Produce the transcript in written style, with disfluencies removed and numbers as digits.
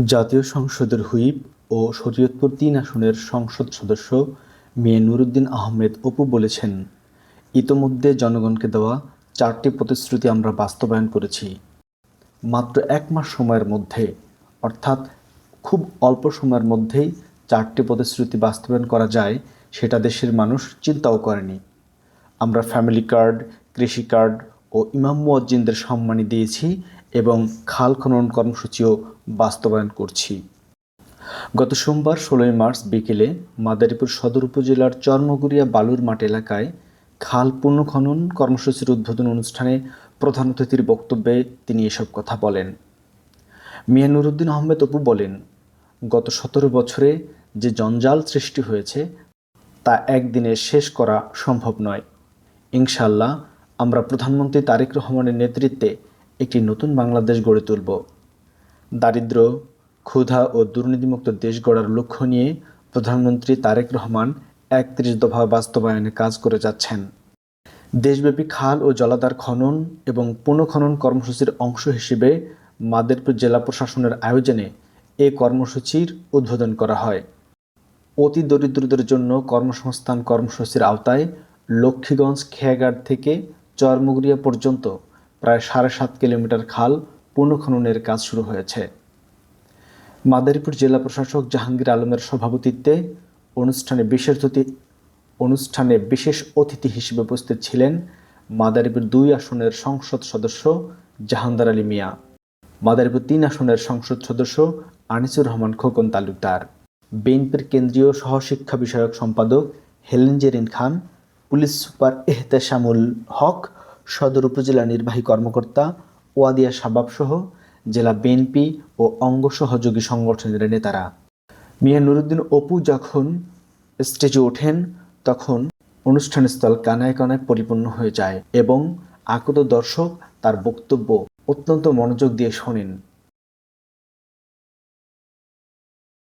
জাতীয় সংসদের হুইপ ও শরীয়তপুর ৩ আসনের সংসদ সদস্য মিয়া নুরুদ্দিন আহমেদ অপু বলেছেন, ইতোমধ্যে জনগণকে দেওয়া ৪টি প্রতিশ্রুতি আমরা বাস্তবায়ন করেছি। মাত্র ১ মাস সময়ের মধ্যে, অর্থাৎ খুব অল্প সময়ের মধ্যেই ৪টি প্রতিশ্রুতি বাস্তবায়ন করা যায়, সেটা দেশের মানুষ চিন্তাও করেনি। আমরা ফ্যামিলি কার্ড, কৃষি কার্ড ও ইমাম মুয়াজ্জিনদের সম্মানী দিয়েছি এবং খাল খনন কর্মসূচিও বাস্তবায়ন করছি। গত সোমবার ১৬ মার্চ বিকেলে মাদারীপুর সদর উপজেলার চরমগুড়িয়া বালুর মাঠ এলাকায় খাল পুনঃখনন কর্মসূচির উদ্বোধন অনুষ্ঠানে প্রধান অতিথির বক্তব্যে তিনি এসব কথা বলেন। মিয়া নুরুদ্দিন আহমেদ অপু বলেন, গত ১৭ বছরে যে জঞ্জাল সৃষ্টি হয়েছে তা একদিনে শেষ করা সম্ভব নয়। ইনশাআল্লাহ আমরা প্রধানমন্ত্রী তারেক রহমানের নেতৃত্বে একটি নতুন বাংলাদেশ গড়ে তুলব। দারিদ্র্য, ক্ষুধা ও দুর্নীতিমুক্ত দেশ গড়ার লক্ষ্য নিয়ে প্রধানমন্ত্রী তারেক রহমান ৩১ দফা বাস্তবায়নে কাজ করে যাচ্ছেন। দেশব্যাপী খাল ও জলাধার খনন এবং পুনঃখনন কর্মসূচির অংশ হিসেবে মাদারীপুর জেলা প্রশাসনের আয়োজনে এ কর্মসূচির উদ্বোধন করা হয়। অতি দরিদ্রদের জন্য কর্মসংস্থান কর্মসূচির আওতায় লক্ষ্মীগঞ্জ খেয়াঘাট থেকে চরমুগরিয়া পর্যন্ত প্রায় ৭.৫ কিলোমিটার খাল পুনঃখননের কাজ শুরু হয়েছে। মাদারীপুর জেলা প্রশাসক জাহাঙ্গীর আলমের সভাপতিত্বে অনুষ্ঠানে বিশেষ অতিথি হিসেবে উপস্থিত ছিলেন মাদারীপুর ২ আসনের সংসদ সদস্য জাহানদার আলী মিয়া, মাদারীপুর ৩ আসনের সংসদ সদস্য আনিসুর রহমান খোকন তালুকদার, বিএনপির কেন্দ্রীয় সহশিক্ষা বিষয়ক সম্পাদক হেলেন জেরিন খান, পুলিশ সুপার এহতেশামুল হক, সদর উপজেলা নির্বাহী কর্মকর্তা ওয়াদিয়া শাবাব সহ জেলা বিএনপি ও অঙ্গ সহযোগী সংগঠনের নেতারা। মিয়া নুরুদ্দিন অপু যখন স্টেজে ওঠেন তখন অনুষ্ঠানস্থল কানায় কানায় পরিপূর্ণ হয়ে যায় এবং আগত দর্শক তার বক্তব্য অত্যন্ত মনোযোগ দিয়ে শোনেন।